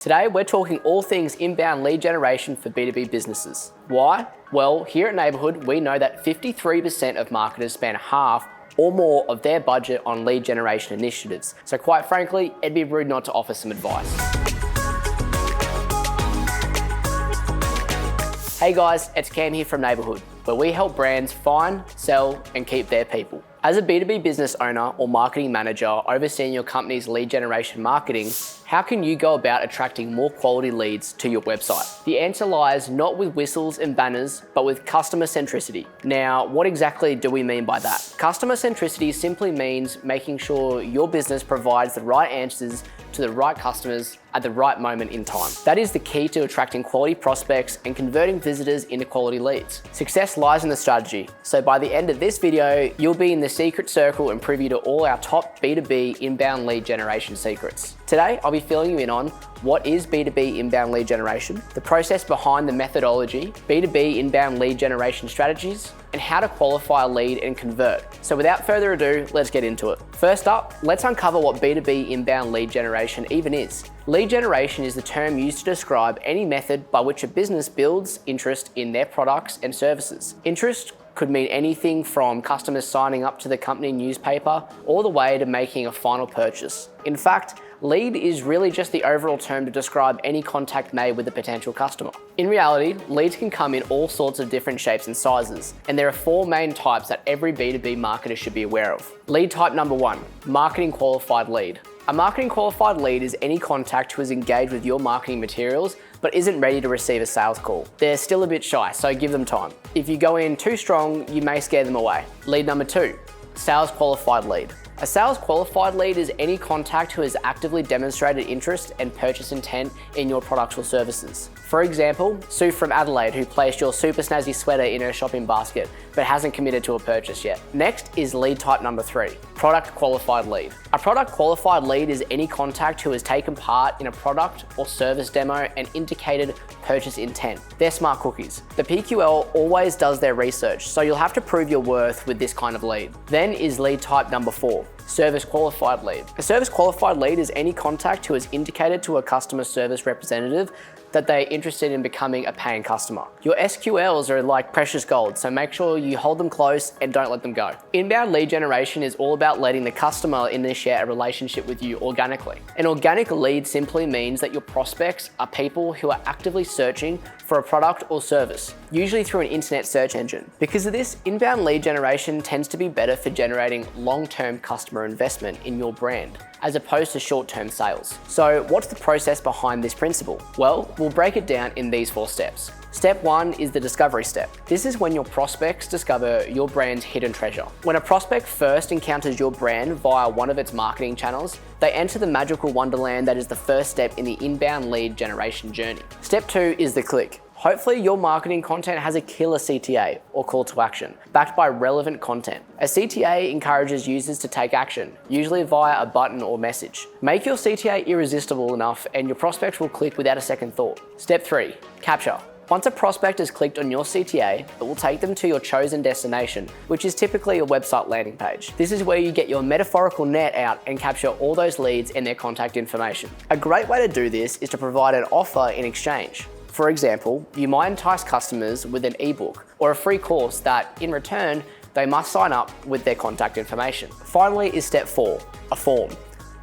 Today, we're talking all things inbound lead generation for B2B businesses. Why? Well, here at Neighbourhood, we know that 53% of marketers spend half or more of their budget on lead generation initiatives. So quite frankly, it'd be rude not to offer some advice. Hey guys, it's Cam here from Neighbourhood, where we help brands find, sell, and keep their people. As a B2B business owner or marketing manager overseeing your company's lead generation marketing, how can you go about attracting more quality leads to your website? The answer lies not with whistles and banners, but with customer centricity. Now, what exactly do we mean by that? Customer centricity simply means making sure your business provides the right answers to the right customers at the right moment in time. That is the key to attracting quality prospects and converting visitors into quality leads. Success lies in the strategy. So by the end of this video, you'll be in the secret circle and privy to all our top B2B inbound lead generation secrets. Today, I'll be filling you in on what is B2B inbound lead generation, the process behind the methodology, B2B inbound lead generation strategies, and how to qualify a lead and convert. So without further ado, let's get into it. First up, let's uncover what B2B inbound lead generation even is. Lead generation is the term used to describe any method by which a business builds interest in their products and services. Interest could mean anything from customers signing up to the company newspaper all the way to making a final purchase. In fact, lead is really just the overall term to describe any contact made with a potential customer. In reality, leads can come in all sorts of different shapes and sizes, and there are four main types that every B2B marketer should be aware of. Lead type number one, marketing qualified lead. A marketing qualified lead is any contact who is engaged with your marketing materials but isn't ready to receive a sales call. They're still a bit shy, so give them time. If you go in too strong, you may scare them away. Lead number two, sales qualified lead. A sales qualified lead is any contact who has actively demonstrated interest and purchase intent in your products or services. For example, Sue from Adelaide, who placed your super snazzy sweater in her shopping basket but hasn't committed to a purchase yet. Next is lead type number three, product qualified lead. A product qualified lead is any contact who has taken part in a product or service demo and indicated purchase intent. They're smart cookies. The PQL always does their research, so you'll have to prove your worth with this kind of lead. Then is lead type number four, service qualified lead. A service qualified lead is any contact who has indicated to a customer service representative that they're interested in becoming a paying customer. Your SQLs are like precious gold, so make sure you hold them close and don't let them go. Inbound lead generation is all about letting the customer initiate a relationship with you organically. An organic lead simply means that your prospects are people who are actively searching for a product or service, usually through an internet search engine. Because of this, inbound lead generation tends to be better for generating long-term customer investment in your brand, as opposed to short-term sales. So what's the process behind this principle? Well, we'll break it down in these four steps. Step one is the discovery step. This is when your prospects discover your brand's hidden treasure. When a prospect first encounters your brand via one of its marketing channels, they enter the magical wonderland that is the first step in the inbound lead generation journey. Step two is the click. Hopefully your marketing content has a killer CTA or call to action, backed by relevant content. A CTA encourages users to take action, usually via a button or message. Make your CTA irresistible enough and your prospects will click without a second thought. Step three, capture. Once a prospect has clicked on your CTA, it will take them to your chosen destination, which is typically a website landing page. This is where you get your metaphorical net out and capture all those leads and their contact information. A great way to do this is to provide an offer in exchange. For example, you might entice customers with an ebook or a free course that, in return, they must sign up with their contact information. Finally is step four, a form.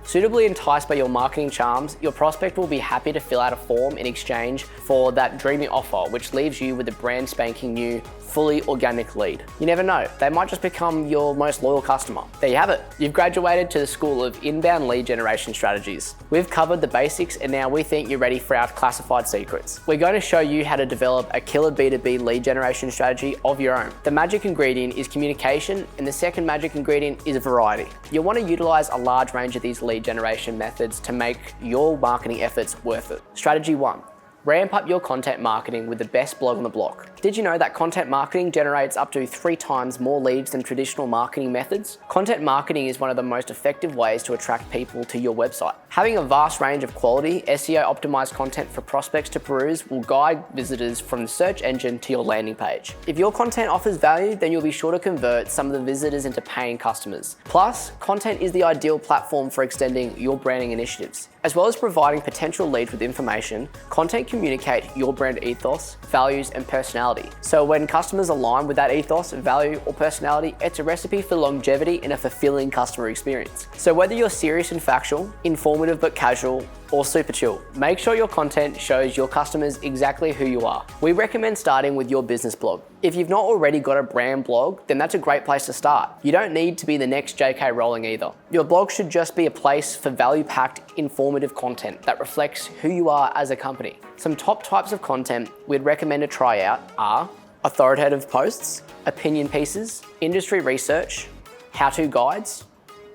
Suitably enticed by your marketing charms, your prospect will be happy to fill out a form in exchange for that dreamy offer, which leaves you with a brand spanking new, fully organic lead. You never know, they might just become your most loyal customer. There you have it. You've graduated to the School of Inbound Lead Generation Strategies. We've covered the basics and now we think you're ready for our classified secrets. We're going to show you how to develop a killer B2B lead generation strategy of your own. The magic ingredient is communication and the second magic ingredient is variety. You'll want to utilize a large range of these lead generation methods to make your marketing efforts worth it. Strategy one, ramp up your content marketing with the best blog on the block. Did you know that content marketing generates up to 3 times more leads than traditional marketing methods? Content marketing is one of the most effective ways to attract people to your website. Having a vast range of quality, SEO optimized content for prospects to peruse will guide visitors from the search engine to your landing page. If your content offers value, then you'll be sure to convert some of the visitors into paying customers. Plus, content is the ideal platform for extending your branding initiatives. As well as providing potential leads with information, content communicate your brand ethos, values, and personality. So when customers align with that ethos, value, or personality, it's a recipe for longevity and a fulfilling customer experience. So whether you're serious and factual, informative but casual, or super chill, make sure your content shows your customers exactly who you are. We recommend starting with your business blog. If you've not already got a brand blog, then that's a great place to start. You don't need to be the next JK Rowling either. Your blog should just be a place for value-packed, informative content that reflects who you are as a company. Some top types of content we'd recommend to try out are authoritative posts, opinion pieces, industry research, how-to guides,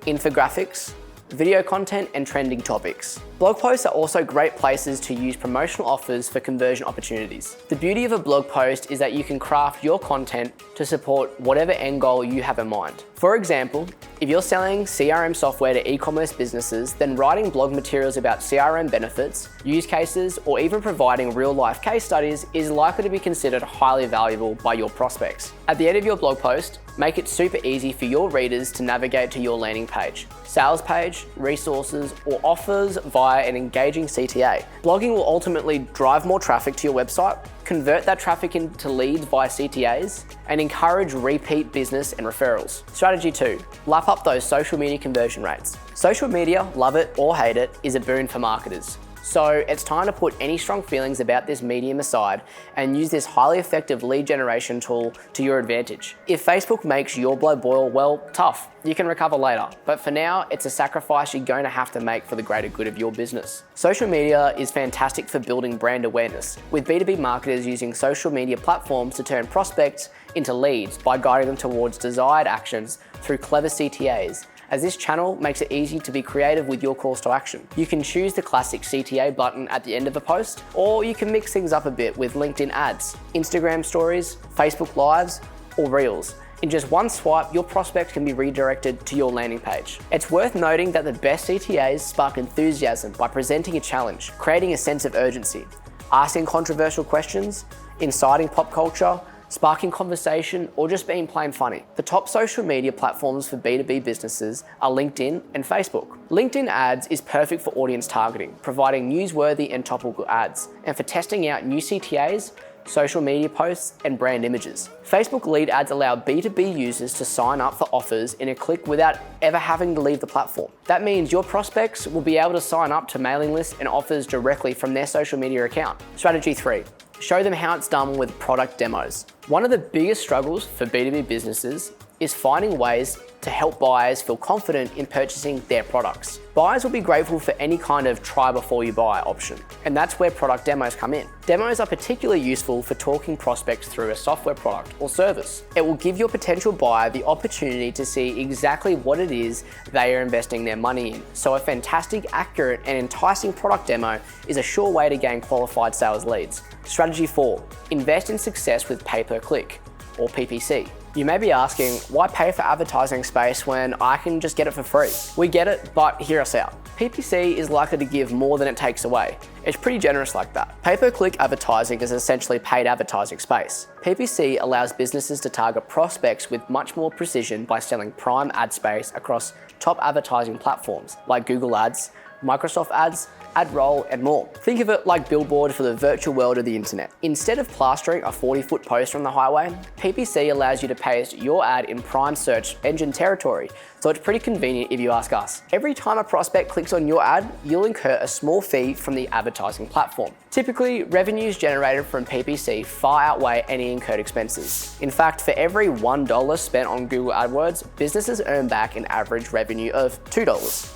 infographics, video content, and trending topics. Blog posts are also great places to use promotional offers for conversion opportunities. The beauty of a blog post is that you can craft your content to support whatever end goal you have in mind. For example, if you're selling CRM software to e-commerce businesses, then writing blog materials about CRM benefits, use cases, or even providing real-life case studies is likely to be considered highly valuable by your prospects. At the end of your blog post, make it super easy for your readers to navigate to your landing page, sales page, resources, or offers via an engaging CTA. Blogging will ultimately drive more traffic to your website, convert that traffic into leads via CTAs, and encourage repeat business and referrals. Strategy 2, lap up those social media conversion rates. Social media, love it or hate it, is a boon for marketers. So it's time to put any strong feelings about this medium aside and use this highly effective lead generation tool to your advantage. If Facebook makes your blood boil, well, tough. You can recover later. But for now, it's a sacrifice you're going to have to make for the greater good of your business. Social media is fantastic for building brand awareness, with B2B marketers using social media platforms to turn prospects into leads by guiding them towards desired actions through clever CTAs, as this channel makes it easy to be creative with your calls to action. You can choose the classic CTA button at the end of a post, or you can mix things up a bit with LinkedIn ads, Instagram stories, Facebook Lives, or Reels. In just one swipe, your prospect can be redirected to your landing page. It's worth noting that the best CTAs spark enthusiasm by presenting a challenge, creating a sense of urgency, asking controversial questions, inciting pop culture, sparking conversation, or just being plain funny. The top social media platforms for B2B businesses are LinkedIn and Facebook. LinkedIn ads is perfect for audience targeting, providing newsworthy and topical ads, and for testing out new CTAs, social media posts, and brand images. Facebook lead ads allow B2B users to sign up for offers in a click without ever having to leave the platform. That means your prospects will be able to sign up to mailing lists and offers directly from their social media account. Strategy 3. Show them how it's done with product demos. One of the biggest struggles for B2B businesses is finding ways to help buyers feel confident in purchasing their products. Buyers will be grateful for any kind of try before you buy option, and that's where product demos come in. Demos are particularly useful for talking prospects through a software product or service. It will give your potential buyer the opportunity to see exactly what it is they are investing their money in. So a fantastic, accurate, and enticing product demo is a sure way to gain qualified sales leads. Strategy 4, invest in success with pay-per-click, or PPC. You may be asking, why pay for advertising space when I can just get it for free? We get it, but hear us out. PPC is likely to give more than it takes away. It's pretty generous like that. Pay-per-click advertising is essentially paid advertising space. PPC allows businesses to target prospects with much more precision by selling prime ad space across top advertising platforms like Google Ads, Microsoft Ads, AdRoll, and more. Think of it like Billboard for the virtual world of the internet. Instead of plastering a 40-foot poster on the highway, PPC allows you to paste your ad in prime search engine territory, so it's pretty convenient if you ask us. Every time a prospect clicks on your ad, you'll incur a small fee from the advertising platform. Typically, revenues generated from PPC far outweigh any incurred expenses. In fact, for every $1 spent on Google AdWords, businesses earn back an average revenue of $2.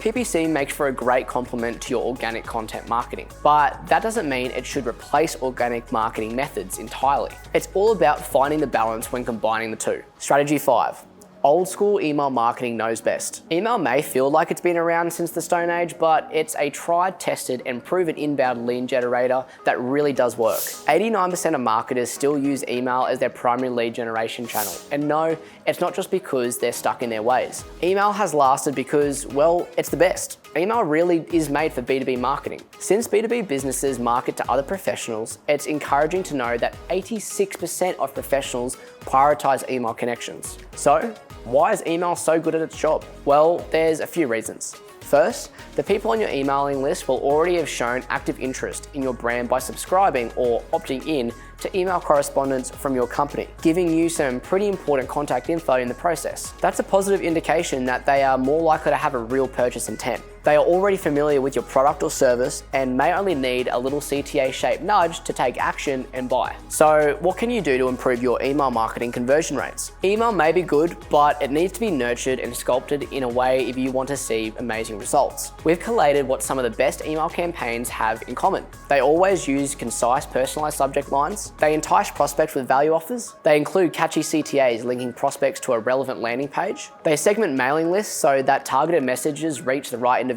PPC makes for a great complement to your organic content marketing, but that doesn't mean it should replace organic marketing methods entirely. It's all about finding the balance when combining the two. Strategy 5. Old school email marketing knows best. Email may feel like it's been around since the Stone Age, but it's a tried, tested, and proven inbound lead generator that really does work. 89% of marketers still use email as their primary lead generation channel. And no, it's not just because they're stuck in their ways. Email has lasted because, well, it's the best. Email really is made for B2B marketing. Since B2B businesses market to other professionals, it's encouraging to know that 86% of professionals prioritize email connections. So, why is email so good at its job? Well, there's a few reasons. First, the people on your emailing list will already have shown active interest in your brand by subscribing or opting in to email correspondence from your company, giving you some pretty important contact info in the process. That's a positive indication that they are more likely to have a real purchase intent. They are already familiar with your product or service and may only need a little CTA-shaped nudge to take action and buy. So what can you do to improve your email marketing conversion rates? Email may be good, but it needs to be nurtured and sculpted in a way if you want to see amazing results. We've collated what some of the best email campaigns have in common. They always use concise, personalized subject lines. They entice prospects with value offers. They include catchy CTAs linking prospects to a relevant landing page. They segment mailing lists so that targeted messages reach the right individuals.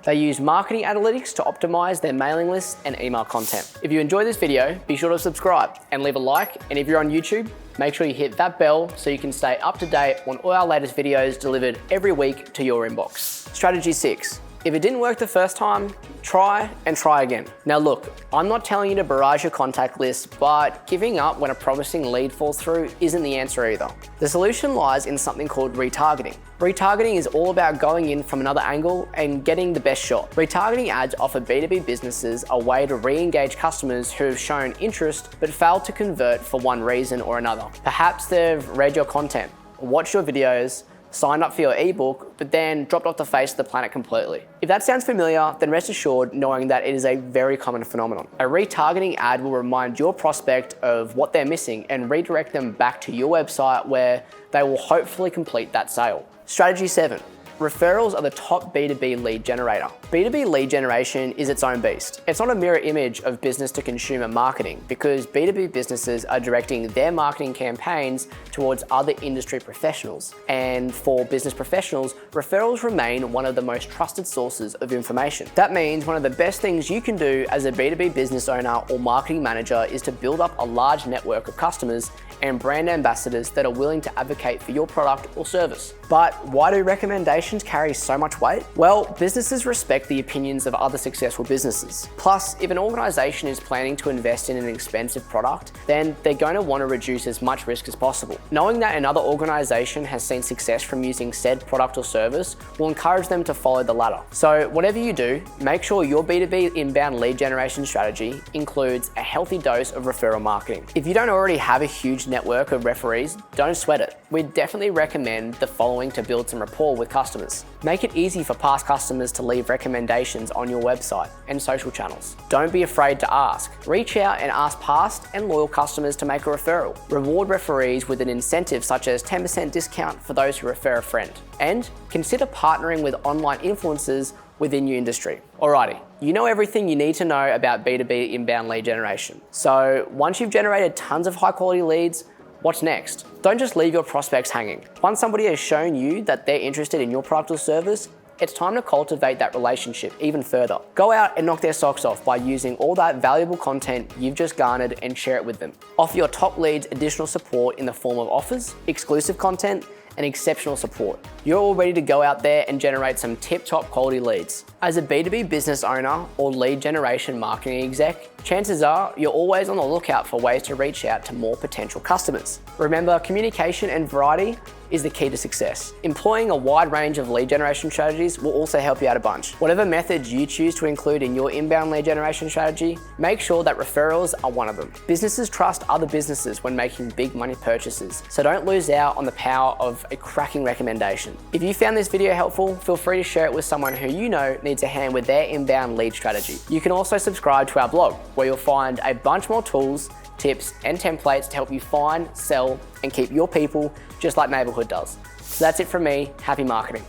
They use marketing analytics to optimize their mailing lists and email content. If you enjoyed this video, be sure to subscribe and leave a like. And if you're on YouTube, make sure you hit that bell so you can stay up to date on all our latest videos delivered every week to your inbox. Strategy 6. If it didn't work the first time, try and try again. Now look, I'm not telling you to barrage your contact list, but giving up when a promising lead falls through isn't the answer either. The solution lies in something called retargeting. Retargeting is all about going in from another angle and getting the best shot. Retargeting ads offer B2B businesses a way to re-engage customers who have shown interest but failed to convert for one reason or another. Perhaps they've read your content, watched your videos, signed up for your ebook, but then dropped off the face of the planet completely. If that sounds familiar, then rest assured knowing that it is a very common phenomenon. A retargeting ad will remind your prospect of what they're missing and redirect them back to your website where they will hopefully complete that sale. Strategy 7. Referrals are the top B2B lead generator. B2B lead generation is its own beast. It's not a mirror image of business to consumer marketing because B2B businesses are directing their marketing campaigns towards other industry professionals. And for business professionals, referrals remain one of the most trusted sources of information. That means one of the best things you can do as a B2B business owner or marketing manager is to build up a large network of customers and brand ambassadors that are willing to advocate for your product or service. But why do recommendations carry so much weight? Well, businesses respect the opinions of other successful businesses. Plus, if an organization is planning to invest in an expensive product, then they're going to want to reduce as much risk as possible. Knowing that another organization has seen success from using said product or service will encourage them to follow the latter. So whatever you do, make sure your B2B inbound lead generation strategy includes a healthy dose of referral marketing. If you don't already have a huge network of referees, don't sweat it. We definitely recommend the following to build some rapport with customers. Make it easy for past customers to leave recommendations on your website and social channels. Don't be afraid to ask. Reach out and ask past and loyal customers to make a referral. Reward referees with an incentive such as 10% discount for those who refer a friend. And consider partnering with online influencers within your industry. Alrighty, you know everything you need to know about B2B inbound lead generation. So once you've generated tons of high quality leads, what's next? Don't just leave your prospects hanging. Once somebody has shown you that they're interested in your product or service, it's time to cultivate that relationship even further. Go out and knock their socks off by using all that valuable content you've just garnered and share it with them. Offer your top leads additional support in the form of offers, exclusive content, and exceptional support. You're all ready to go out there and generate some tip-top quality leads. As a B2B business owner or lead generation marketing exec, chances are you're always on the lookout for ways to reach out to more potential customers. Remember, communication and variety is the key to success. Employing a wide range of lead generation strategies will also help you out a bunch. Whatever methods you choose to include in your inbound lead generation strategy, make sure that referrals are one of them. Businesses trust other businesses when making big money purchases, so don't lose out on the power of a cracking recommendation. If you found this video helpful, feel free to share it with someone who you know needs a hand with their inbound lead strategy. You can also subscribe to our blog, where you'll find a bunch more tools, tips, and templates to help you find, sell, and keep your people just like Neighbourhood does. So that's it from me. Happy marketing.